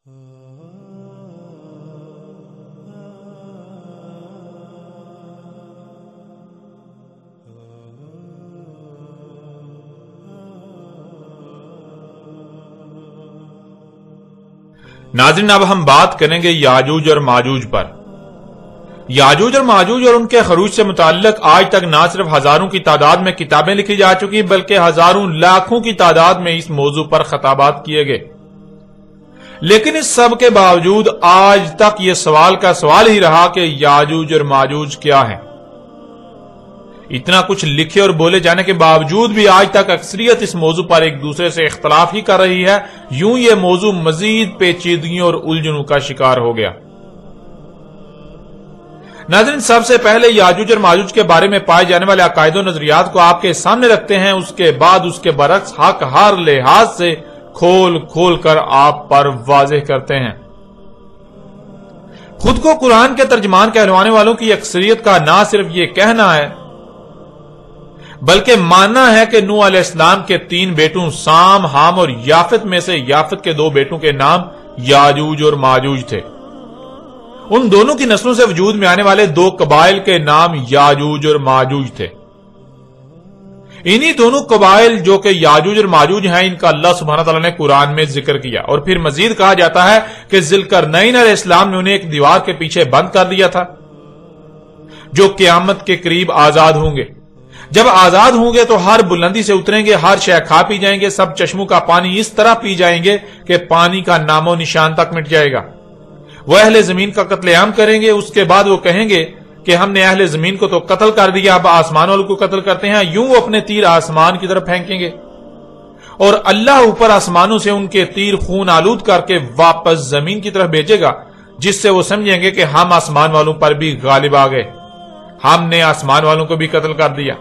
ناظرین، اب ہم بات کریں گے یاجوج اور ماجوج پر۔ یاجوج اور ماجوج اور ان کے خروج سے متعلق آج تک نہ صرف ہزاروں کی تعداد میں کتابیں لکھی جا چکی بلکہ ہزاروں لاکھوں کی تعداد میں اس موضوع پر خطابات کیے گئے، لیکن اس سب کے باوجود آج تک یہ سوال کا سوال ہی رہا کہ یاجوج اور ماجوج کیا ہیں۔ اتنا کچھ لکھے اور بولے جانے کے باوجود بھی آج تک اکثریت اس موضوع پر ایک دوسرے سے اختلاف ہی کر رہی ہے۔ یوں یہ موضوع مزید پیچیدگیوں اور الجھنوں کا شکار ہو گیا۔ ناظرین، سب سے پہلے یاجوج اور ماجوج کے بارے میں پائے جانے والے عقائد و نظریات کو آپ کے سامنے رکھتے ہیں، اس کے بعد اس کے برعکس حق ہر لحاظ سے کھول کھول کر آپ پر واضح کرتے ہیں۔ خود کو قرآن کے ترجمان کہلوانے والوں کی اکثریت کا نہ صرف یہ کہنا ہے بلکہ ماننا ہے کہ نوح علیہ السلام کے 3 بیٹوں سام، حام اور یافت میں سے یافت کے 2 بیٹوں کے نام یاجوج اور ماجوج تھے۔ ان دونوں کی نسلوں سے وجود میں آنے والے 2 قبائل کے نام یاجوج اور ماجوج تھے۔ انہی دونوں قبائل جو کہ یاجوج اور ماجوج ہیں، ان کا اللہ سبحانہ تعالیٰ نے قرآن میں ذکر کیا، اور پھر مزید کہا جاتا ہے کہ ذوالقرنین علیہ السلام نے انہیں ایک دیوار کے پیچھے بند کر دیا تھا، جو قیامت کے قریب آزاد ہوں گے۔ جب آزاد ہوں گے تو ہر بلندی سے اتریں گے، ہر شے کھا پی جائیں گے، سب چشموں کا پانی اس طرح پی جائیں گے کہ پانی کا نام و نشان تک مٹ جائے گا۔ وہ اہل زمین کا قتل عام کریں گے، اس کے بعد وہ کہیں گے کہ ہم نے اہل زمین کو تو قتل کر دیا، اب آسمان والوں کو قتل کرتے ہیں۔ یوں وہ اپنے تیر آسمان کی طرف پھینکیں گے اور اللہ اوپر آسمانوں سے ان کے تیر خون آلود کر کے واپس زمین کی طرف بھیجے گا، جس سے وہ سمجھیں گے کہ ہم آسمان والوں پر بھی غالب آ گئے، ہم نے آسمان والوں کو بھی قتل کر دیا۔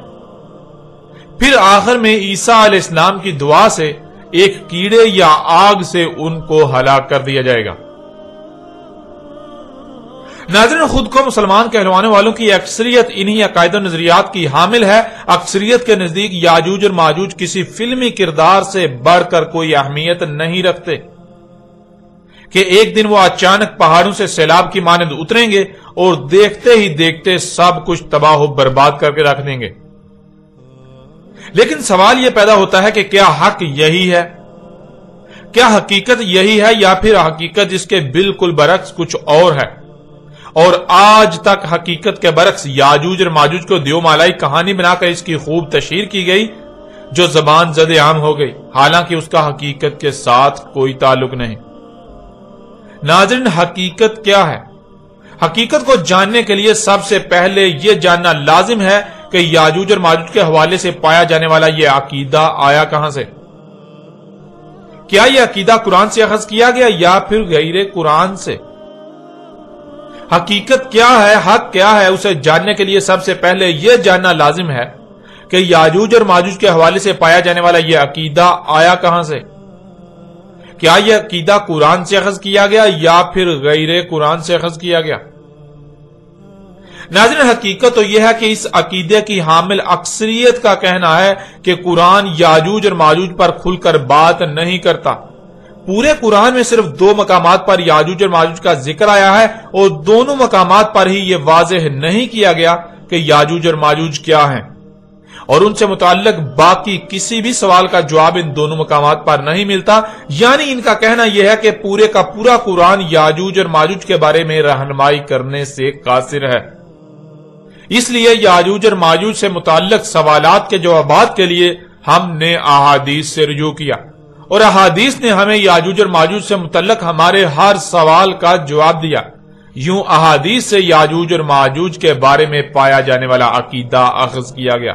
پھر آخر میں عیسیٰ علیہ السلام کی دعا سے ایک کیڑے یا آگ سے ان کو ہلاک کر دیا جائے گا۔ ناظرین، خود کو مسلمان کہلوانے والوں کی اکثریت انہی عقائد و نظریات کی حامل ہے۔ اکثریت کے نزدیک یاجوج اور ماجوج کسی فلمی کردار سے بڑھ کر کوئی اہمیت نہیں رکھتے کہ ایک دن وہ اچانک پہاڑوں سے سیلاب کی مانند اتریں گے اور دیکھتے ہی دیکھتے سب کچھ تباہ و برباد کر کے رکھ دیں گے۔ لیکن سوال یہ پیدا ہوتا ہے کہ کیا حق یہی ہے؟ کیا حقیقت یہی ہے یا پھر حقیقت جس کے بالکل برعکس کچھ اور ہے؟ اور آج تک حقیقت کے برعکس یاجوج اور ماجوج کو دیو مالائی کہانی بنا کر اس کی خوب تشہیر کی گئی، جو زبان زد عام ہو گئی، حالانکہ اس کا حقیقت کے ساتھ کوئی تعلق نہیں۔ ناظرین، حقیقت کیا ہے؟ حقیقت کو جاننے کے لیے سب سے پہلے یہ جاننا لازم ہے کہ یاجوج اور ماجوج کے حوالے سے پایا جانے والا یہ عقیدہ آیا کہاں سے؟ کیا یہ عقیدہ قرآن سے اخذ کیا گیا یا پھر غیر قرآن سے؟ حقیقت کیا ہے، حق کیا ہے، اسے جاننے کے لیے سب سے پہلے یہ جاننا لازم ہے کہ یاجوج اور ماجوج کے حوالے سے پایا جانے والا یہ عقیدہ آیا کہاں سے؟ کیا یہ عقیدہ قرآن سے اخذ کیا گیا یا پھر غیر قرآن سے اخذ کیا گیا؟ ناظرین، حقیقت تو یہ ہے کہ اس عقیدے کی حامل اکثریت کا کہنا ہے کہ قرآن یاجوج اور ماجوج پر کھل کر بات نہیں کرتا۔ پورے قرآن میں صرف 2 مقامات پر یاجوج اور ماجوج کا ذکر آیا ہے، اور دونوں مقامات پر ہی یہ واضح نہیں کیا گیا کہ یاجوج اور ماجوج کیا ہیں، اور ان سے متعلق باقی کسی بھی سوال کا جواب ان دونوں مقامات پر نہیں ملتا۔ یعنی ان کا کہنا یہ ہے کہ پورے کا پورا قرآن یاجوج اور ماجوج کے بارے میں رہنمائی کرنے سے قاصر ہے۔ اس لیے یاجوج اور ماجوج سے متعلق سوالات کے جوابات کے لیے ہم نے احادیث سے رجوع کیا، اور احادیث نے ہمیں یاجوج اور ماجوج سے متعلق ہمارے ہر سوال کا جواب دیا۔ یوں احادیث سے یاجوج اور ماجوج کے بارے میں پایا جانے والا عقیدہ اخذ کیا گیا۔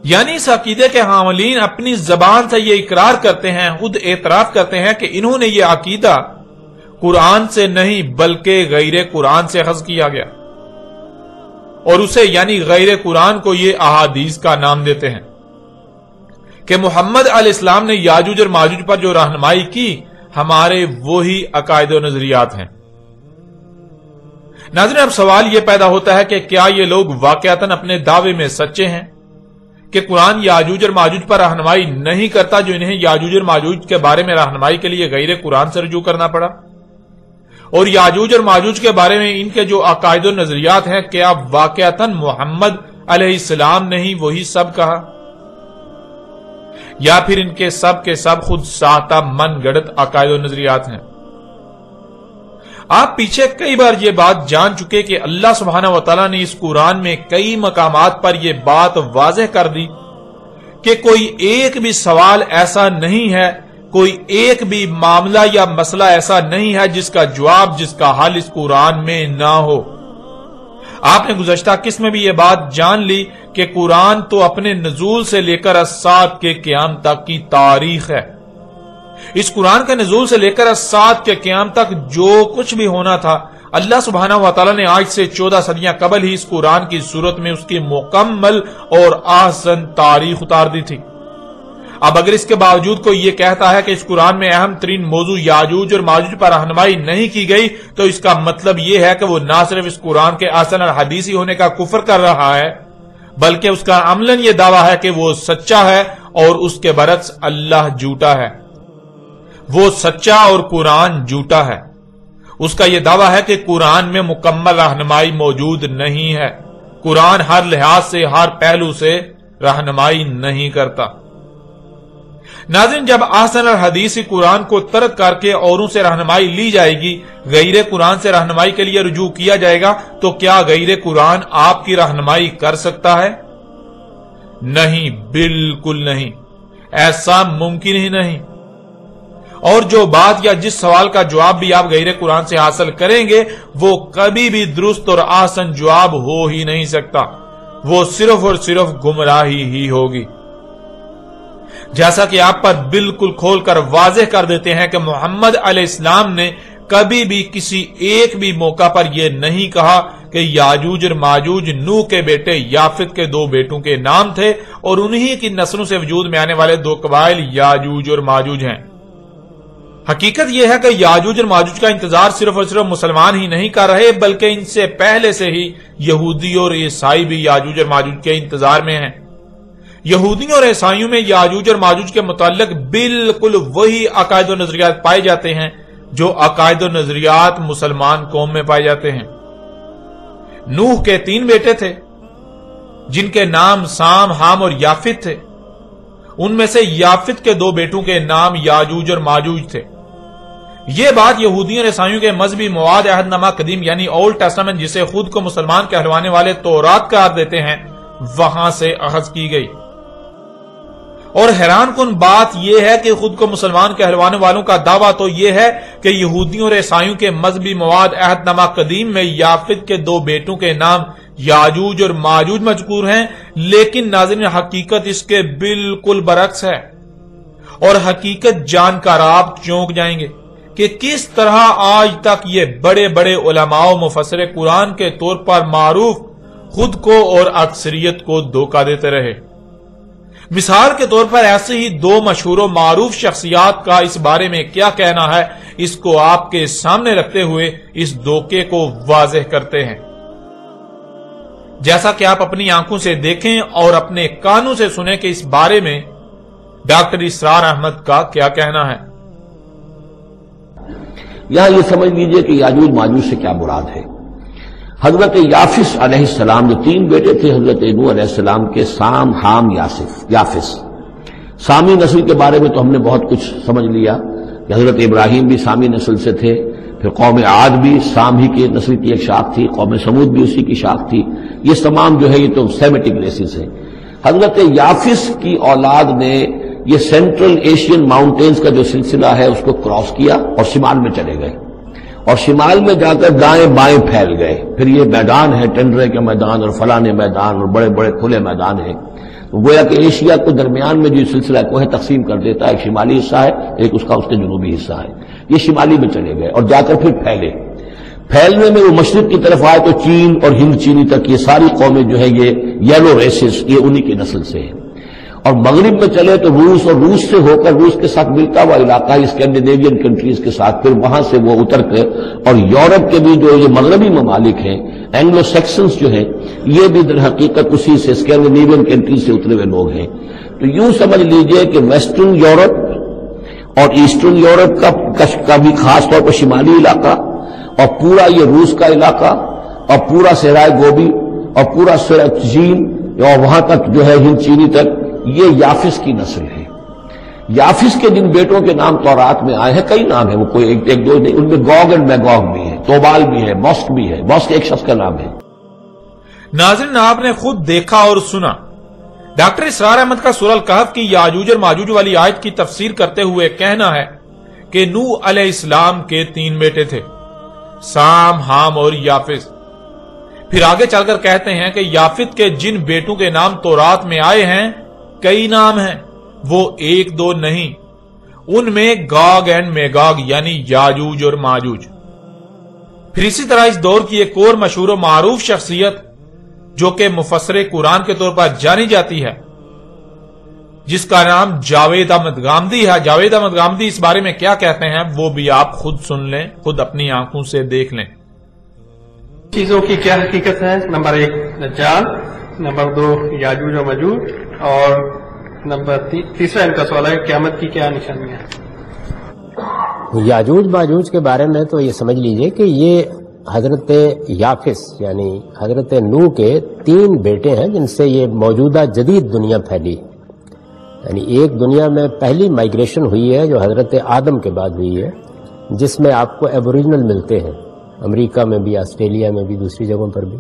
یعنی اس عقیدے کے حاملین اپنی زبان سے یہ اقرار کرتے ہیں، خود اعتراف کرتے ہیں کہ انہوں نے یہ عقیدہ قرآن سے نہیں بلکہ غیر قرآن سے اخذ کیا گیا، اور اسے یعنی غیر قرآن کو یہ احادیث کا نام دیتے ہیں کہ محمد علیہ السلام نے یاجوج اور ماجوج پر جو رہنمائی کی ہمارے وہی عقائد و نظریات ہیں۔ ناظرین، اب سوال یہ پیدا ہوتا ہے کہ کیا یہ لوگ واقعتاً اپنے دعوے میں سچے ہیں کہ قرآن یاجوج اور ماجوج پر رہنمائی نہیں کرتا، جو انہیں یاجوج اور ماجوج کے بارے میں رہنمائی کے لیے غیر قرآن سے رجوع کرنا پڑا؟ اور یاجوج اور ماجوج کے بارے میں ان کے جو عقائد و نظریات ہیں، کیا واقعتاً محمد علیہ السلام نے ہی وہی سب کہا، یا پھر ان کے سب خود ساختہ من گڑت عقائد و نظریات ہیں؟ آپ پیچھے کئی بار یہ بات جان چکے کہ اللہ سبحانہ وتعالی نے اس قرآن میں کئی مقامات پر یہ بات واضح کر دی کہ کوئی ایک بھی سوال ایسا نہیں ہے، کوئی ایک بھی معاملہ یا مسئلہ ایسا نہیں ہے جس کا جواب، جس کا حل اس قرآن میں نہ ہو۔ آپ نے گزشتہ قسط میں بھی یہ بات جان لی کہ قرآن تو اپنے نزول سے لے کر الساعۃ کے قیام تک کی تاریخ ہے۔ اس قرآن کے نزول سے لے کر الساعۃ کے قیام تک جو کچھ بھی ہونا تھا، اللہ سبحانہ وتعالی نے آج سے 14 صدیاں قبل ہی اس قرآن کی صورت میں اس کی مکمل اور احسن تاریخ اتار دی تھی۔ اب اگر اس کے باوجود کوئی یہ کہتا ہے کہ اس قرآن میں اہم ترین موضوع یاجوج اور ماجوج پر رہنمائی نہیں کی گئی، تو اس کا مطلب یہ ہے کہ وہ نہ صرف اس قرآن کے احسن الحدیثی ہونے کا کفر کر رہا ہے، بلکہ اس کا عملاً یہ دعویٰ ہے کہ وہ سچا ہے اور اس کے برعکس اللہ جھوٹا ہے۔ وہ سچا اور قرآن جھوٹا ہے۔ اس کا یہ دعویٰ ہے کہ قرآن میں مکمل رہنمائی موجود نہیں ہے، قرآن ہر لحاظ سے، ہر پہلو سے رہنمائی نہیں کرتا۔ ناظرین، جب احسن الحدیث قرآن کو ترک کر کے اوروں سے رہنمائی لی جائے گی، غیر قرآن سے رہنمائی کے لیے رجوع کیا جائے گا، تو کیا غیر قرآن آپ کی رہنمائی کر سکتا ہے؟ نہیں، بالکل نہیں، ایسا ممکن ہی نہیں۔ اور جو بات یا جس سوال کا جواب بھی آپ غیر قرآن سے حاصل کریں گے، وہ کبھی بھی درست اور احسن جواب ہو ہی نہیں سکتا، وہ صرف اور صرف گمراہی ہی ہوگی۔ جیسا کہ آپ پر بالکل کھول کر واضح کر دیتے ہیں کہ محمد علیہ السلام نے کبھی بھی کسی ایک بھی موقع پر یہ نہیں کہا کہ یاجوج اور ماجوج نوح کے بیٹے یافت کے 2 بیٹوں کے نام تھے اور انہی کی نسلوں سے وجود میں آنے والے 2 قبائل یاجوج اور ماجوج ہیں۔ حقیقت یہ ہے کہ یاجوج اور ماجوج کا انتظار صرف اور صرف مسلمان ہی نہیں کر رہے، بلکہ ان سے پہلے سے ہی یہودی اور عیسائی بھی یاجوج اور ماجوج کے انتظار میں ہیں۔ یہودیوں اور عیسائیوں میں یاجوج اور ماجوج کے متعلق بالکل وہی عقائد و نظریات پائے جاتے ہیں جو عقائد و نظریات مسلمان قوم میں پائے جاتے ہیں۔ نوح کے 3 بیٹے تھے جن کے نام سام، حام اور یافت تھے۔ ان میں سے یافت کے 2 بیٹوں کے نام یاجوج اور ماجوج تھے۔ یہ بات یہودیوں اور عیسائیوں کے مذہبی مواد عہد نامہ قدیم یعنی اولڈ ٹیسٹامنٹ، جسے خود کو مسلمان کہلوانے والے تورات قرار دیتے ہیں، وہاں سے اخذ کی گئی۔ اور حیران کن بات یہ ہے کہ خود کو مسلمان کہلوانے والوں کا دعویٰ تو یہ ہے کہ یہودیوں اور عیسائیوں کے مذہبی مواد عہد نامہ قدیم میں یافت کے 2 بیٹوں کے نام یاجوج اور ماجوج مذکور ہیں، لیکن ناظرین حقیقت اس کے بالکل برعکس ہے۔ اور حقیقت جان کر آپ چونک جائیں گے کہ کس طرح آج تک یہ بڑے بڑے علماء و مفسر قرآن کے طور پر معروف خود کو اور اکثریت کو دھوکہ دیتے رہے۔ مثال کے طور پر ایسے ہی 2 مشہور و معروف شخصیات کا اس بارے میں کیا کہنا ہے، اس کو آپ کے سامنے رکھتے ہوئے اس دھوکے کو واضح کرتے ہیں۔ جیسا کہ آپ اپنی آنکھوں سے دیکھیں اور اپنے کانوں سے سنیں کہ اس بارے میں ڈاکٹر اسرار احمد کا کیا کہنا ہے۔ یہاں یہ سمجھ لیجئے کہ یاجوج ماجوج سے کیا مراد ہے۔ حضرت یافس علیہ السلام جو 3 بیٹے تھے حضرت نوح علیہ السلام کے، سام، حام، یافس۔ سامی نسل کے بارے میں تو ہم نے بہت کچھ سمجھ لیا کہ حضرت ابراہیم بھی سامی نسل سے تھے، پھر قوم عاد بھی سام ہی کی نسل کی ایک شاخ تھی، قوم سمود بھی اسی کی شاخ تھی۔ یہ تمام جو ہے یہ تو سیمیٹک ریسز ہیں۔ حضرت یافس کی اولاد نے یہ سینٹرل ایشین ماؤنٹینز کا جو سلسلہ ہے اس کو کراس کیا اور شمال میں چلے گئے، اور شمال میں جا کر دائیں بائیں پھیل گئے۔ پھر یہ میدان ہے، ٹنڈرے کے میدان اور فلانے میدان اور بڑے بڑے کھلے میدان ہیں۔ گویا کہ ایشیا کو درمیان میں جو سلسلہ کوہ تقسیم کر دیتا ہے، ایک شمالی حصہ ہے، ایک اس کے جنوبی حصہ ہے۔ یہ شمالی میں چلے گئے اور جا کر پھر پھیلے۔ پھیلنے میں وہ مشرق کی طرف آئے تو چین اور ہند چینی تک یہ ساری قومیں جو ہے یہ یلو ریسز، یہ انہی کی نسل سے ہیں۔ اور مغرب میں چلے تو روس، اور روس سے ہو کر روس کے ساتھ ملتا ہوا علاقہ اسکینڈینیوین کنٹریز کے ساتھ، پھر وہاں سے وہ اتر کر اور یورپ کے بھی جو یہ مغربی ممالک ہیں، اینگلو سیکسنز جو ہیں، یہ بھی در حقیقت اسی سے اسکینڈینیوین کنٹریز سے اترے ہوئے لوگ ہیں۔ تو یوں سمجھ لیجئے کہ ویسٹرن یورپ اور ایسٹرن یورپ کا بھی خاص طور پر شمالی علاقہ اور پورا یہ روس کا علاقہ اور پورا صحرائے گوبی اور پورا چین اور وہاں تک جو ہے ہند چینی تک، یہ یافس کی نسل ہے۔ یافس کے جن بیٹوں کے نام تورات میں آئے ہیں، کئی نام ہیں، وہ کوئی ایک دو نہیں، ان میں گوگ اینڈ میگوگ بھی ہے، توبال بھی ہے، موسک بھی ہے، موسک ایک شخص کا نام ہے۔ ناظرین، آپ نے خود دیکھا اور سنا، ڈاکٹر اسرار احمد کا سورہ الکہف کی یاجوج اور ماجوج والی آیت کی تفسیر کرتے ہوئے کہنا ہے کہ نوح علیہ السلام کے 3 بیٹے تھے، سام، حام اور یافس۔ پھر آگے چل کر کہتے ہیں کہ یافت کے جن بیٹوں کے نام تورات میں آئے ہیں، کئی نام ہیں، وہ 1-2 نہیں، ان میں گاگ اینڈ میگاگ یعنی یاجوج اور ماجوج۔ پھر اسی طرح اس دور کی ایک اور مشہور و معروف شخصیت جو کہ مفسر قرآن کے طور پر جانی جاتی ہے، جس کا نام جاوید احمد غامدی ہے۔ جاوید احمد غامدی اس بارے میں کیا کہتے ہیں وہ بھی آپ خود سن لیں، خود اپنی آنکھوں سے دیکھ لیں۔ چیزوں کی کیا حقیقت ہے؟ نمبر 1 دجال، نمبر 2 یاجوج و ماجوج، اور نمبر تیسرا ان کا سوال ہے قیامت کی کیا نشانیاں؟ یاجوج ماجوج کے بارے میں تو یہ سمجھ لیجئے کہ یہ حضرت یافس یعنی حضرت نوح کے 3 بیٹے ہیں جن سے یہ موجودہ جدید دنیا پھیلی، یعنی ایک دنیا میں پہلی مائگریشن ہوئی ہے جو حضرت آدم کے بعد ہوئی ہے، جس میں آپ کو ایبوریجنل ملتے ہیں، امریکہ میں بھی، آسٹریلیا میں بھی، دوسری جگہوں پر بھی۔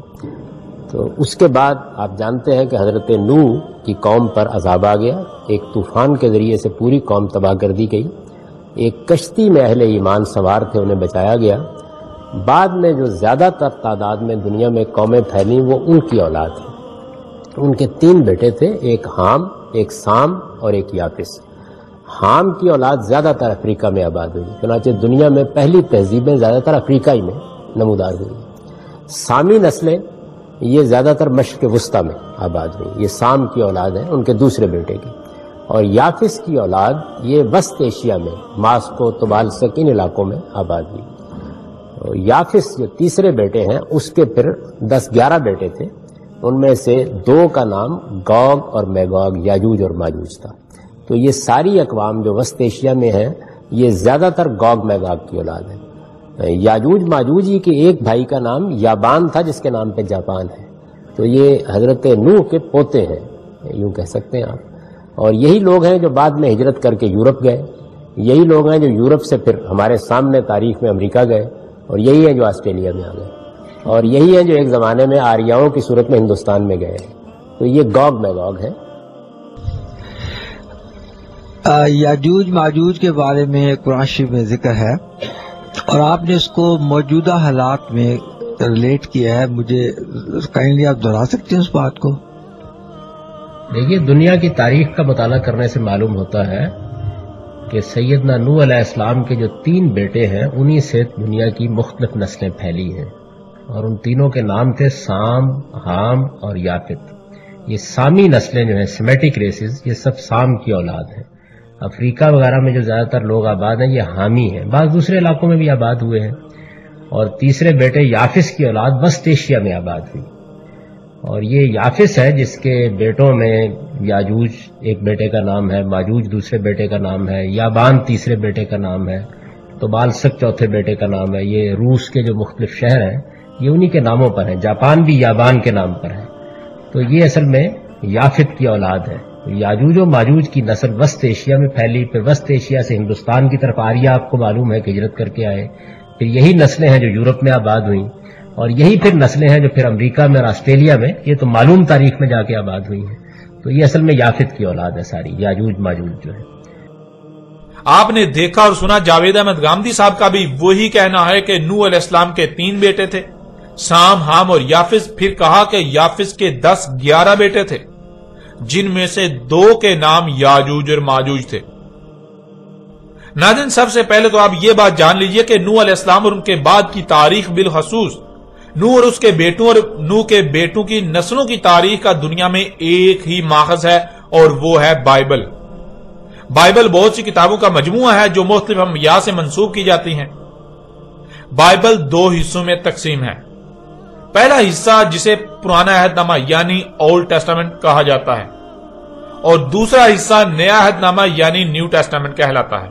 تو اس کے بعد آپ جانتے ہیں کہ حضرت نوح کی قوم پر عذاب آ گیا، ایک طوفان کے ذریعے سے پوری قوم تباہ کر دی گئی، ایک کشتی میں اہل ایمان سوار تھے، انہیں بچایا گیا۔ بعد میں جو زیادہ تر تعداد میں دنیا میں قومیں پھیلیں وہ ان کی اولاد ہیں۔ ان کے 3 بیٹے تھے، ایک حام، ایک سام اور ایک یافس۔ حام کی اولاد زیادہ تر افریقہ میں آباد ہوئی، چنانچہ دنیا میں پہلی تہذیبیں زیادہ تر افریقہ ہی میں نمودار ہوئی۔ سامی نسلیں یہ زیادہ تر مشرق وسطیٰ میں آباد ہوئی، یہ سام کی اولاد ہے ان کے دوسرے بیٹے کی۔ اور یافس کی اولاد یہ وسط ایشیا میں ماسکو، طبالسک، ان علاقوں میں آباد ہوئی۔ اور یافس جو تیسرے بیٹے ہیں اس کے پھر 10-11 بیٹے تھے، ان میں سے 2 کا نام گوگ اور میگوگ یاجوج اور ماجوج تھا۔ تو یہ ساری اقوام جو وسط ایشیا میں ہیں یہ زیادہ تر گوگ میگوگ کی اولاد ہے۔ یاجوج ماجوج کے ایک بھائی کا نام یابان تھا جس کے نام پہ جاپان ہے، تو یہ حضرت نوح کے پوتے ہیں، یوں کہہ سکتے ہیں آپ۔ اور یہی لوگ ہیں جو بعد میں ہجرت کر کے یورپ گئے، یہی لوگ ہیں جو یورپ سے پھر ہمارے سامنے تاریخ میں امریکہ گئے، اور یہی ہیں جو آسٹریلیا میں آ گئے، اور یہی ہیں جو ایک زمانے میں آریاؤں کی صورت میں ہندوستان میں گئے ہیں۔ تو یہ گوگ میگوگ ہے۔ یاجوج ماجوج کے بارے میں قرآن شریف میں ذکر ہے اور آپ نے اس کو موجودہ حالات میں ریلیٹ کیا ہے، مجھے کائنڈلی آپ دہرا سکتے ہیں اس بات کو؟ دیکھیے، دنیا کی تاریخ کا مطالعہ کرنے سے معلوم ہوتا ہے کہ سیدنا نوح علیہ السلام کے جو 3 بیٹے ہیں انہی سے دنیا کی مختلف نسلیں پھیلی ہیں، اور ان تینوں کے نام تھے سام، حام اور یافت۔ یہ سامی نسلیں جو ہیں، سیمیٹک ریسز، یہ سب سام کی اولاد ہیں۔ افریقہ وغیرہ میں جو زیادہ تر لوگ آباد ہیں یہ حامی ہیں، بعض دوسرے علاقوں میں بھی آباد ہوئے ہیں۔ اور تیسرے بیٹے یافس کی اولاد وسط ایشیا میں آباد ہوئی، اور یہ یافس ہے جس کے بیٹوں میں یاجوج ایک بیٹے کا نام ہے، ماجوج دوسرے بیٹے کا نام ہے، یابان تیسرے بیٹے کا نام ہے، طبالسک چوتھے بیٹے کا نام ہے۔ یہ روس کے جو مختلف شہر ہیں یہ انہی کے ناموں پر ہیں، جاپان بھی یابان کے نام پر ہے۔ تو یہ اصل میں یافت کی اولاد ہے۔ یاجوج و ماجوج کی نسل وسط ایشیا میں پھیلی، پھر وسط ایشیا سے ہندوستان کی طرف آریہ آپ کو معلوم ہے کہ ہجرت کر کے آئے، پھر یہی نسلیں ہیں جو یورپ میں آباد ہوئیں، اور یہی پھر نسلیں ہیں جو پھر امریکہ میں اور آسٹریلیا میں، یہ تو معلوم تاریخ میں جا کے آباد ہوئی ہیں۔ تو یہ اصل میں یافت کی اولاد ہے ساری، یاجوج ماجوج جو ہے۔ آپ نے دیکھا اور سنا، جاوید احمد غامدی صاحب کا بھی وہی کہنا ہے کہ نوح علیہ السلام کے 3 بیٹے تھے، سام، حام اور یافس۔ پھر کہا کہ یافس کے 10-11 بیٹے تھے، جن میں سے 2 کے نام یاجوج اور ماجوج تھے۔ ناظرین، سب سے پہلے تو آپ یہ بات جان لیجئے کہ نوح علیہ السلام اور ان کے بعد کی تاریخ بالخصوص نوح اور اس کے بیٹوں اور نوح کے بیٹوں کی نسلوں کی تاریخ کا دنیا میں ایک ہی ماخذ ہے، اور وہ ہے بائبل۔ بائبل بہت سی کتابوں کا مجموعہ ہے جو مختلف انبیاء سے منسوب کی جاتی ہیں۔ بائبل 2 حصوں میں تقسیم ہے۔ پہلا حصہ جسے پرانا عہد نامہ یعنی اولڈ ٹیسٹامنٹ کہا جاتا ہے، اور دوسرا حصہ نیا عہد نامہ یعنی نیو ٹیسٹامنٹ کہلاتا ہے۔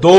2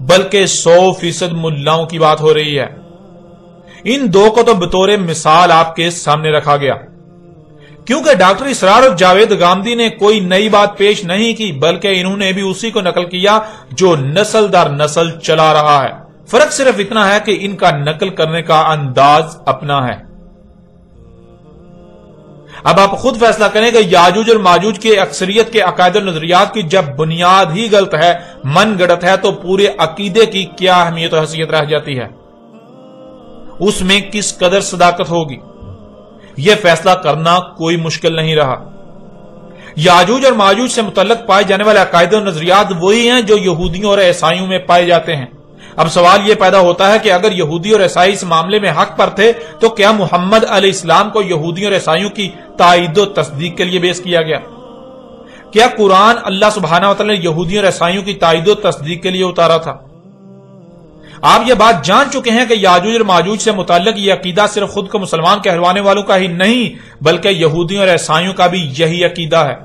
بلکہ 100% ملاؤں کی بات ہو رہی ہے۔ ان دو کو تو بطور مثال آپ کے سامنے رکھا گیا، کیونکہ ڈاکٹر اسرار اور جاوید گامدی نے کوئی نئی بات پیش نہیں کی، بلکہ انہوں نے بھی اسی کو نقل کیا جو نسل در نسل چلا رہا ہے۔ فرق صرف اتنا ہے کہ ان کا نقل کرنے کا انداز اپنا ہے۔ اب آپ خود فیصلہ کریں کہ یاجوج اور ماجوج کے اکثریت کے عقائد و نظریات کی جب بنیاد ہی غلط ہے، من گڑت ہے، تو پورے عقیدے کی کیا اہمیت و حیثیت رہ جاتی ہے؟ اس میں کس قدر صداقت ہوگی؟ یہ فیصلہ کرنا کوئی مشکل نہیں رہا۔ یاجوج اور ماجوج سے متعلق پائے جانے والے عقائد و نظریات وہی ہیں جو یہودیوں اور عیسائیوں میں پائے جاتے ہیں۔ اب سوال یہ پیدا ہوتا ہے کہ اگر یہودی اور عیسائی اس معاملے میں حق پر تھے تو کیا محمد علیہ السلام کو یہودیوں اور عیسائیوں کی تائید و تصدیق کے لیے پیش کیا گیا؟ کیا قرآن اللہ سبحانہ وتعالی نے یہودیوں اور عیسائیوں کی تائید و تصدیق کے لیے اتارا تھا؟ آپ یہ بات جان چکے ہیں کہ یاجوج اور ماجوج سے متعلق یہ عقیدہ صرف خود کو مسلمان کہلوانے والوں کا ہی نہیں، بلکہ یہودیوں اور عیسائیوں کا بھی یہی عقیدہ ہے۔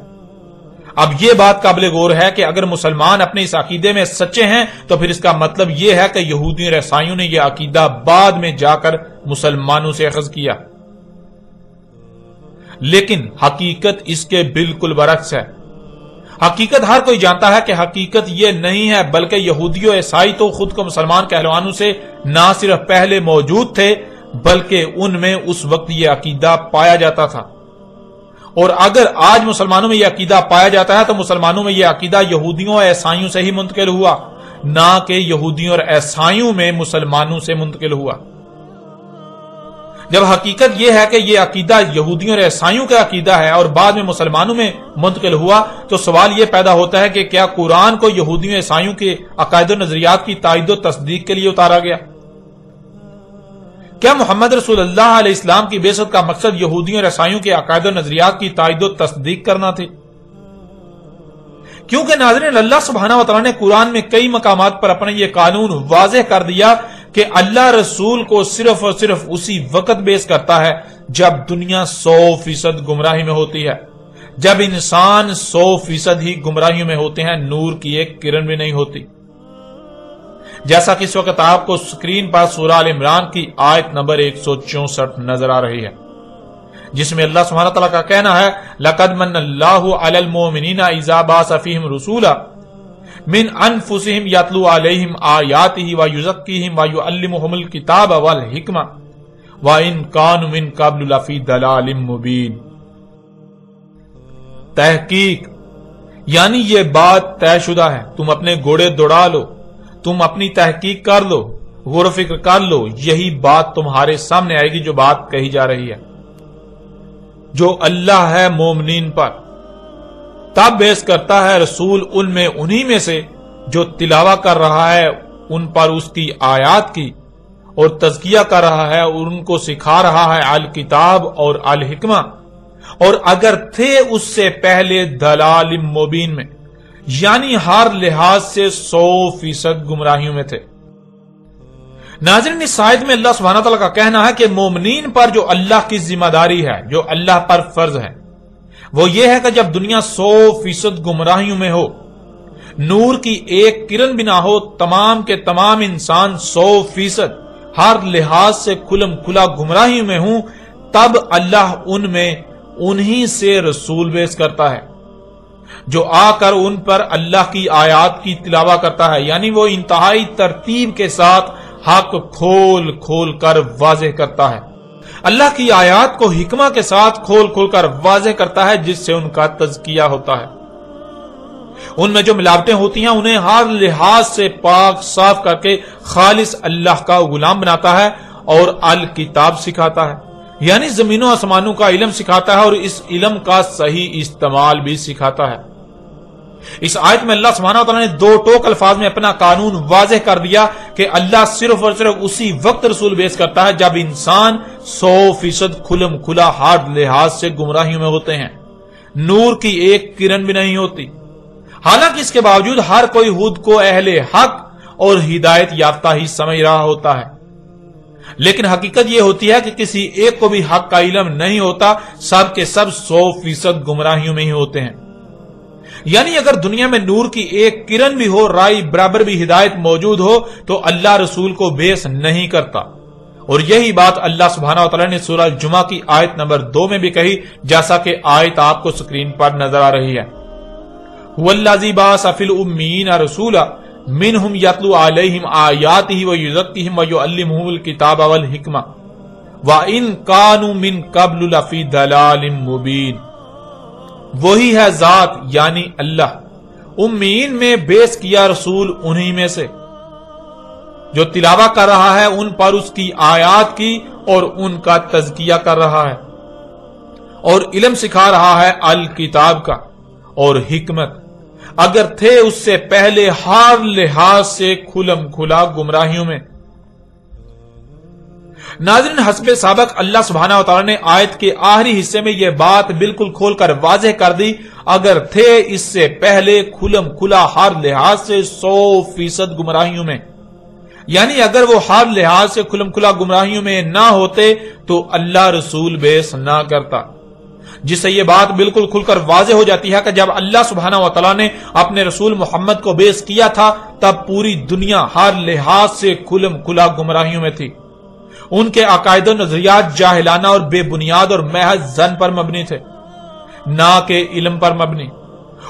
اب یہ بات قابل غور ہے کہ اگر مسلمان اپنے اس عقیدے میں سچے ہیں تو پھر اس کا مطلب یہ ہے کہ یہودیوں اور عیسائیوں نے یہ عقیدہ بعد میں جا کر مسلمانوں سے اخذ کیا، لیکن حقیقت اس کے بالکل برعکس ہے۔ حقیقت ہر کوئی جانتا ہے کہ حقیقت یہ نہیں ہے، بلکہ یہودی و عیسائی تو خود کو مسلمان کہلوانوں سے نہ صرف پہلے موجود تھے بلکہ ان میں اس وقت یہ عقیدہ پایا جاتا تھا، اور اگر آج مسلمانوں میں یہ عقیدہ پایا جاتا ہے تو مسلمانوں میں یہ عقیدہ یہودیوں اور عیسائیوں سے ہی منتقل ہوا، نہ کہ یہودیوں اور عیسائیوں میں مسلمانوں سے منتقل ہوا۔ جب حقیقت یہ ہے کہ یہ عقیدہ یہودیوں اور عیسائیوں کا عقیدہ ہے اور بعد میں مسلمانوں میں منتقل ہوا، تو سوال یہ پیدا ہوتا ہے کہ کیا قرآن کو یہودیوں اور عیسائیوں کے عقائد و نظریات کی تائید و تصدیق کے لیے اتارا گیا؟ کیا محمد رسول اللہ علیہ السلام کی بعثت کا مقصد یہودیوں اور عیسائیوں کے عقائد و نظریات کی تائید و تصدیق کرنا تھی؟ کیونکہ ناظرین، اللہ سبحانہ وتعالی نے قرآن میں کئی مقامات پر اپنا یہ قانون واضح کر دیا کہ اللہ رسول کو صرف اور صرف اسی وقت بیعث کرتا ہے جب دنیا 100% گمراہی میں ہوتی ہے، جب انسان 100% ہی گمراہیوں میں ہوتے ہیں، نور کی ایک کرن بھی نہیں ہوتی۔ جیسا کہ اس وقت آپ کو سکرین پر سورہ آل عمران کی آیت نمبر 164 نظر آ رہی ہے، جس میں اللہ سبحانہ تعالیٰ کا کہنا ہے لَقَدْ مَنَّ اللَّهُ عَلَى الْمُؤْمِنِينَ إِذَا بَعَثَ فِيهِمْ رُسُولًا مِنْ أَنفُسِهِمْ يَتْلُو عَلَيْهِمْ آيَاتِهِ وَيُزَكِّيهِمْ وَيُعَلِّمُهُمُ الْكِتَابَ وَالْحِكْمَةَ وَإِنْ كَانُوا مِنْ قَبْلُ لَفِي ضَلَالٍ مُبِينٍ۔ تحقیق یعنی یہ بات طے شدہ ہے، تم اپنے گھوڑے دوڑا لو، تم اپنی تحقیق کر لو، غور و فکر کر لو، یہی بات تمہارے سامنے آئے گی جو بات کہی جا رہی ہے۔ جو اللہ ہے مومنین پر تب بیعث کرتا ہے رسول ان میں انہی میں سے جو تلاوہ کر رہا ہے ان پر اس کی آیات کی، اور تزکیہ کر رہا ہے اور ان کو سکھا رہا ہے الکتاب اور الحکمہ، اور اگر تھے اس سے پہلے دلال مبین میں، یعنی ہر لحاظ سے 100% گمراہیوں میں تھے۔ ناظرین، اس آیت میں اللہ سبحانہ تعالیٰ کا کہنا ہے کہ مومنین پر جو اللہ کی ذمہ داری ہے، جو اللہ پر فرض ہے، وہ یہ ہے کہ جب دنیا 100% گمراہیوں میں ہو، نور کی ایک کرن بھی نہ ہو، تمام کے تمام انسان 100% ہر لحاظ سے کھلم کھلا گمراہیوں میں ہوں، تب اللہ ان میں انہی سے رسول بیعث کرتا ہے جو آ کر ان پر اللہ کی آیات کی تلاوہ کرتا ہے، یعنی وہ انتہائی ترتیب کے ساتھ حق کھول کھول کر واضح کرتا ہے، اللہ کی آیات کو حکمہ کے ساتھ کھول کھول کر واضح کرتا ہے، جس سے ان کا تزکیہ ہوتا ہے۔ ان میں جو ملاوٹیں ہوتی ہیں انہیں ہر لحاظ سے پاک صاف کر کے خالص اللہ کا غلام بناتا ہے اور الکتاب سکھاتا ہے، یعنی زمینوں آسمانوں کا علم سکھاتا ہے اور اس علم کا صحیح استعمال بھی سکھاتا ہے۔ اس آیت میں اللہ سبحانہ وتعالی نے دو ٹوک الفاظ میں اپنا قانون واضح کر دیا کہ اللہ صرف اور صرف اسی وقت رسول بیعث کرتا ہے جب انسان 100% کھلم کھلا ہر لحاظ سے گمراہیوں میں ہوتے ہیں، نور کی ایک کرن بھی نہیں ہوتی۔ حالانکہ اس کے باوجود ہر کوئی خود کو اہل حق اور ہدایت یافتہ ہی سمجھ رہا ہوتا ہے، لیکن حقیقت یہ ہوتی ہے کہ کسی ایک کو بھی حق کا علم نہیں ہوتا، سب کے سب 100% گمراہیوں میں ہی ہوتے ہیں۔ یعنی اگر دنیا میں نور کی ایک کرن بھی ہو، رائی برابر بھی ہدایت موجود ہو، تو اللہ رسول کو بیس نہیں کرتا۔ اور یہی بات اللہ سبحانہ وتعالی نے سورہ الجمعہ کی آیت نمبر 2 میں بھی کہی، جیسا کہ آیت آپ کو سکرین پر نظر آ رہی ہے۔ وَالَّذِي بَعَثَ فِي الْأُمِّيِّينَ رَسُولًا مِّنْهُمْ يَتْلُو عَلَيْهِمْ آيَاتِهِ وَيُزَكِّيهِمْ وَيُعَلِّمُهُمُ الْكِتَابَ وَالْحِكْمَةَ وَإِن كَانُوا مِن قَبْلُ لَفِي ضَلَالٍ مُّبِينٍ۔ وہی ہے ذات یعنی اللہ، امیین میں بیس کیا رسول انہی میں سے، جو تلاوت کر رہا ہے ان پر اس کی آیات کی اور ان کا تزکیہ کر رہا ہے، اور علم سکھا رہا ہے الکتاب کا اور حکمت، اگر تھے اس سے پہلے ہر لحاظ سے کھلم کھلا گمراہیوں میں۔ ناظرین، حسب سابق اللہ سبحانہ وتعالی نے آیت کے آخری حصے میں یہ بات بالکل کھول کر واضح کر دی، اگر تھے اس سے پہلے کھلم کھلا ہر لحاظ سے 100% گمراہیوں میں، یعنی اگر وہ ہر لحاظ سے کھلم کھلا گمراہیوں میں نہ ہوتے تو اللہ رسول بیس نہ کرتا، جس سے یہ بات بالکل کھل کر واضح ہو جاتی ہے کہ جب اللہ سبحانہ وتعالی نے اپنے رسول محمد کو بیس کیا تھا تب پوری دنیا ہر لحاظ سے کھلم کھلا گمراہیوں میں تھی، ان کے عقائد و نظریات جاہلانہ اور بے بنیاد اور محض ظن پر مبنی تھے، نہ کہ علم پر مبنی۔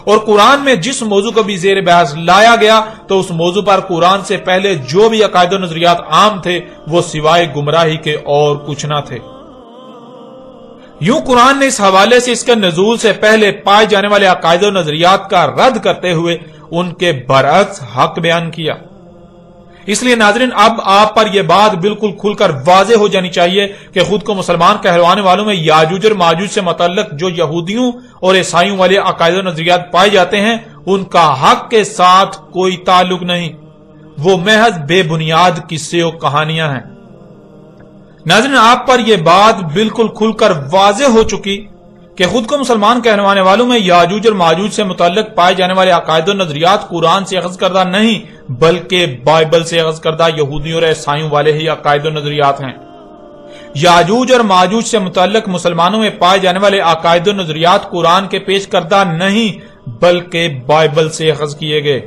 اور قرآن میں جس موضوع کو بھی زیر بحث لایا گیا تو اس موضوع پر قرآن سے پہلے جو بھی عقائد و نظریات عام تھے وہ سوائے گمراہی کے اور کچھ نہ تھے۔ یوں قرآن نے اس حوالے سے اس کے نزول سے پہلے پائے جانے والے عقائد و نظریات کا رد کرتے ہوئے ان کے برعکس حق بیان کیا۔ اس لیے ناظرین، اب آپ پر یہ بات بالکل کھل کر واضح ہو جانی چاہیے کہ خود کو مسلمان کہلوانے والوں میں یاجوج اور ماجوج سے متعلق جو یہودیوں اور عیسائیوں والے عقائد و نظریات پائے جاتے ہیں ان کا حق کے ساتھ کوئی تعلق نہیں، وہ محض بے بنیاد قصے اور کہانیاں ہیں۔ ناظرین، آپ پر یہ بات بالکل کھل کر واضح ہو چکی کہ خود کو مسلمان کہلوانے والوں میں یاجوج اور ماجوج سے متعلق پائے جانے والے عقائد و نظریات قرآن سے اخذ کردہ نہیں بلکہ بائبل سے اخذ کردہ یہودیوں اور عیسائیوں والے ہی عقائد و نظریات ہیں۔ یاجوج اور ماجوج سے متعلق مسلمانوں میں پائے جانے والے عقائد و نظریات قرآن کے پیش کردہ نہیں بلکہ بائبل سے اخذ کیے گئے۔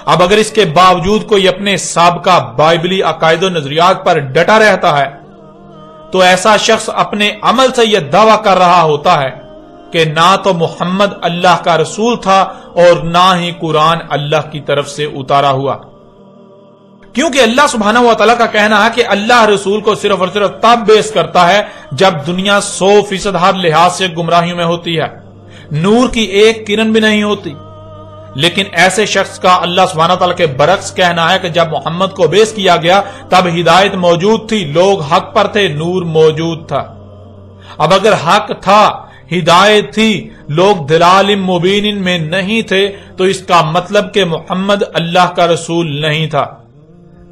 اب اگر اس کے باوجود کوئی اپنے سابقہ بائبلی عقائد و نظریات پر ڈٹا رہتا ہے تو ایسا شخص اپنے عمل سے یہ دعویٰ کر رہا ہوتا ہے کہ نہ تو محمد اللہ کا رسول تھا اور نہ ہی قرآن اللہ کی طرف سے اتارا ہوا، کیونکہ اللہ سبحانہ و تعالیٰ کا کہنا ہے کہ اللہ رسول کو صرف اور صرف تب بیس کرتا ہے جب دنیا 100% ہر لحاظ سے گمراہیوں میں ہوتی ہے، نور کی ایک کرن بھی نہیں ہوتی۔ لیکن ایسے شخص کا اللہ سبحانہ تعالیٰ کے برعکس کہنا ہے کہ جب محمد کو بیس کیا گیا تب ہدایت موجود تھی، لوگ حق پر تھے، نور موجود تھا۔ اب اگر حق تھا، ہدایت تھی، لوگ دلال مبین میں نہیں تھے تو اس کا مطلب کہ محمد اللہ کا رسول نہیں تھا،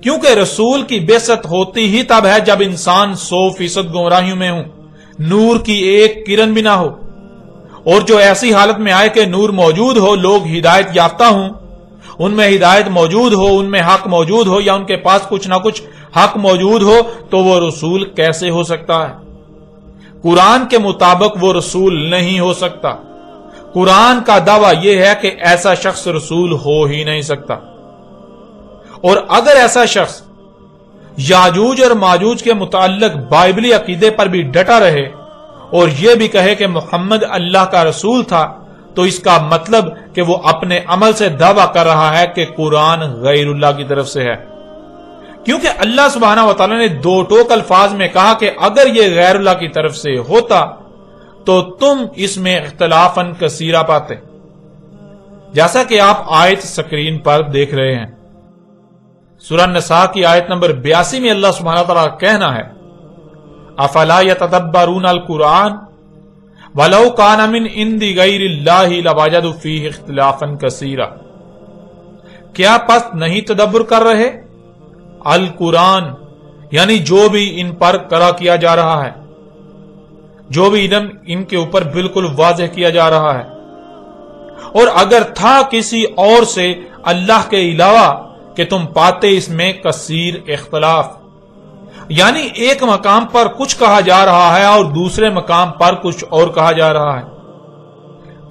کیونکہ رسول کی بعثت ہوتی ہی تب ہے جب انسان 100% گمراہیوں میں ہوں، نور کی ایک کرن بھی نہ ہو، اور جو ایسی حالت میں آئے کہ نور موجود ہو، لوگ ہدایت یافتہ ہوں، ان میں ہدایت موجود ہو، ان میں حق موجود ہو، یا ان کے پاس کچھ نہ کچھ حق موجود ہو، تو وہ رسول کیسے ہو سکتا ہے؟ قرآن کے مطابق وہ رسول نہیں ہو سکتا۔ قرآن کا دعویٰ یہ ہے کہ ایسا شخص رسول ہو ہی نہیں سکتا، اور اگر ایسا شخص یاجوج اور ماجوج کے متعلق بائبلی عقیدے پر بھی ڈٹا رہے اور یہ بھی کہے کہ محمد اللہ کا رسول تھا تو اس کا مطلب کہ وہ اپنے عمل سے دعویٰ کر رہا ہے کہ قرآن غیر اللہ کی طرف سے ہے، کیونکہ اللہ سبحانہ وتعالی نے دو ٹوک الفاظ میں کہا کہ اگر یہ غیر اللہ کی طرف سے ہوتا تو تم اس میں اختلافاً کثیرہ پاتے، جیسا کہ آپ آیت سکرین پر دیکھ رہے ہیں۔ سورہ نساء کی آیت نمبر 82 میں اللہ سبحانہ وتعالی کا کہنا ہے افلا یتدبرون القرآن ولو کان من عند غیر اللہ لوجدوا فیہ اختلافا کثیرا، کیا پس نہیں تدبر کر رہے القرآن، یعنی جو بھی ان پر قرأ کیا جا رہا ہے، جو بھی علم ان کے اوپر بالکل واضح کیا جا رہا ہے، اور اگر تھا کسی اور سے اللہ کے علاوہ کہ تم پاتے اس میں کثیر اختلاف، یعنی ایک مقام پر کچھ کہا جا رہا ہے اور دوسرے مقام پر کچھ اور کہا جا رہا ہے۔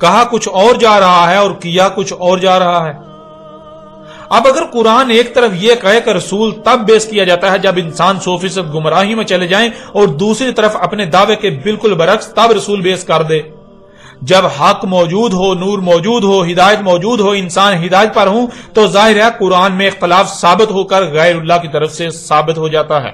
کہا کچھ اور جا رہا ہے اور کیا کچھ اور جا رہا ہے۔ اب اگر قرآن ایک طرف یہ کہے کہ رسول تب بیس کیا جاتا ہے جب انسان 100% گمراہی میں چلے جائیں، اور دوسری طرف اپنے دعوے کے بالکل برعکس تب رسول بیس کر دے، جب حق موجود ہو، نور موجود ہو، ہدایت موجود ہو، انسان ہدایت پر ہوں، تو ظاہر ہے قرآن میں اختلاف ثابت ہو کر غیر اللہ کی طرف سے ثابت ہو جاتا ہے۔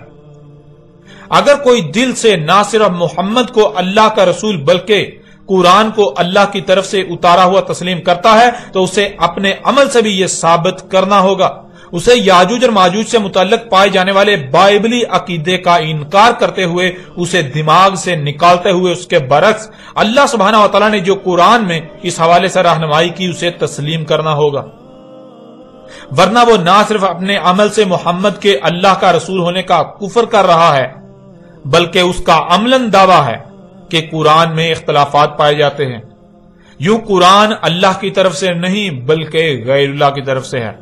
اگر کوئی دل سے نہ صرف محمد کو اللہ کا رسول بلکہ قرآن کو اللہ کی طرف سے اتارا ہوا تسلیم کرتا ہے تو اسے اپنے عمل سے بھی یہ ثابت کرنا ہوگا۔ اسے یاجوج اور ماجوج سے متعلق پائے جانے والے بائبلی عقیدے کا انکار کرتے ہوئے، اسے دماغ سے نکالتے ہوئے اس کے برعکس اللہ سبحانہ و تعالیٰ نے جو قرآن میں اس حوالے سے رہنمائی کی اسے تسلیم کرنا ہوگا، ورنہ وہ نہ صرف اپنے عمل سے محمد کے اللہ کا رسول ہونے کا کفر کر رہا ہے، بلکہ اس کا عملاً دعویٰ ہے کہ قرآن میں اختلافات پائے جاتے ہیں۔ یوں قرآن اللہ کی طرف سے نہیں بلکہ غیر اللہ کی طرف سے ہے۔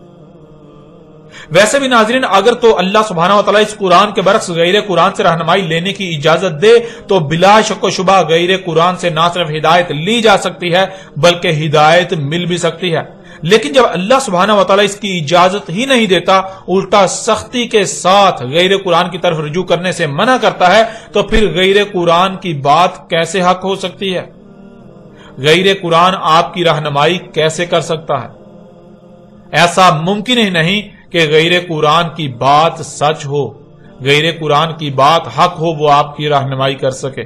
ویسے بھی ناظرین، اگر تو اللہ سبحانہ و تعالیٰ اس قرآن کے برعکس غیر قرآن سے رہنمائی لینے کی اجازت دے تو بلا شک و شبہ غیر قرآن سے نہ صرف ہدایت لی جا سکتی ہے بلکہ ہدایت مل بھی سکتی ہے۔ لیکن جب اللہ سبحانہ و تعالیٰ اس کی اجازت ہی نہیں دیتا، الٹا سختی کے ساتھ غیر قرآن کی طرف رجوع کرنے سے منع کرتا ہے، تو پھر غیر قرآن کی بات کیسے حق ہو سکتی ہے؟ غیر قرآن آپ کی رہنمائی کیسے کر سکتا ہے؟ ایسا ممکن ہی نہیں کہ غیر قرآن کی بات سچ ہو، غیر قرآن کی بات حق ہو، وہ آپ کی رہنمائی کر سکے۔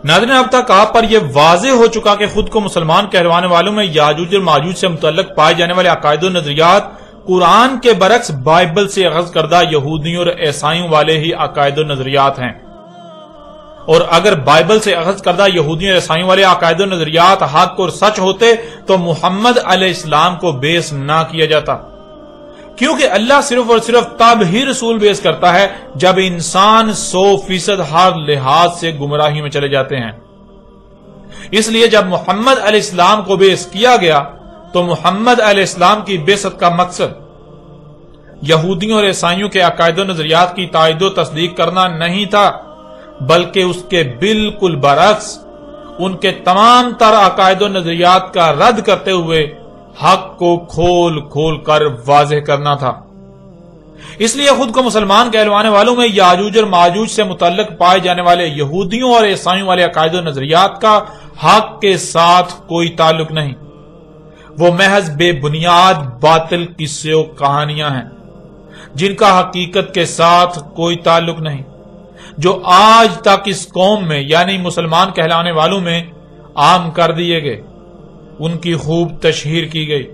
ناظرین، اب تک آپ پر یہ واضح ہو چکا کہ خود کو مسلمان کہلوانے والوں میں یاجوج اور ماجوج سے متعلق پائے جانے والے عقائد و نظریات قرآن کے برعکس بائبل سے اخذ کردہ یہودیوں اور عیسائیوں والے ہی عقائد و نظریات ہیں، اور اگر بائبل سے اخذ کردہ یہودیوں اور عیسائیوں والے عقائد و نظریات حق اور سچ ہوتے تو محمد علیہ السلام کو بیس نہ کیا جاتا، کیونکہ اللہ صرف اور صرف تب ہی رسول بیس کرتا ہے جب انسان 100% ہر لحاظ سے گمراہی میں چلے جاتے ہیں۔ اس لیے جب محمد علیہ السلام کو بیس کیا گیا تو محمد علیہ السلام کی بعثت کا مقصد یہودیوں اور عیسائیوں کے عقائد و نظریات کی تائید و تصدیق کرنا نہیں تھا، بلکہ اس کے بالکل برعکس ان کے تمام تر عقائد و نظریات کا رد کرتے ہوئے حق کو کھول کھول کر واضح کرنا تھا۔ اس لیے خود کو مسلمان کہلوانے والوں میں یاجوج اور ماجوج سے متعلق پائے جانے والے یہودیوں اور عیسائیوں والے عقائد و نظریات کا حق کے ساتھ کوئی تعلق نہیں، وہ محض بے بنیاد باطل قصے و کہانیاں ہیں جن کا حقیقت کے ساتھ کوئی تعلق نہیں، جو آج تک اس قوم میں یعنی مسلمان کہلانے والوں میں عام کر دیے گئے، ان کی خوب تشہیر کی گئی۔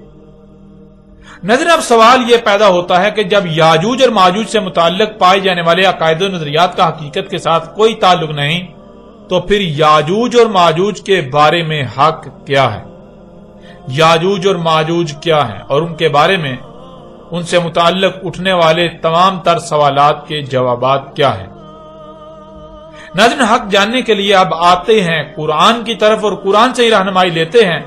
نظر اب سوال یہ پیدا ہوتا ہے کہ جب یاجوج اور ماجوج سے متعلق پائے جانے والے عقائد و نظریات کا حقیقت کے ساتھ کوئی تعلق نہیں، تو پھر یاجوج اور ماجوج کے بارے میں حق کیا ہے؟ یاجوج اور ماجوج کیا ہیں اور ان کے بارے میں ان سے متعلق اٹھنے والے تمام تر سوالات کے جوابات کیا ہیں؟ ناظرین، حق جاننے کے لیے اب آتے ہیں قرآن کی طرف اور قرآن سے ہی رہنمائی لیتے ہیں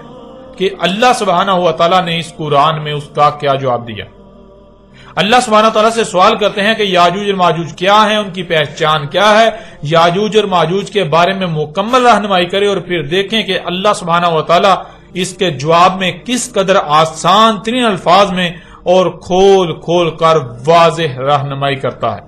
کہ اللہ سبحانہ و تعالیٰ نے اس قرآن میں اس کا کیا جواب دیا۔ اللہ سبحانہ و تعالیٰ سے سوال کرتے ہیں کہ یاجوج اور ماجوج کیا ہیں، ان کی پہچان کیا ہے، یاجوج اور ماجوج کے بارے میں مکمل رہنمائی کرے، اور پھر دیکھیں کہ اللہ سبحانہ و تعالیٰ اس کے جواب میں کس قدر آسان ترین الفاظ میں اور کھول کھول کر واضح رہنمائی کرتا ہے۔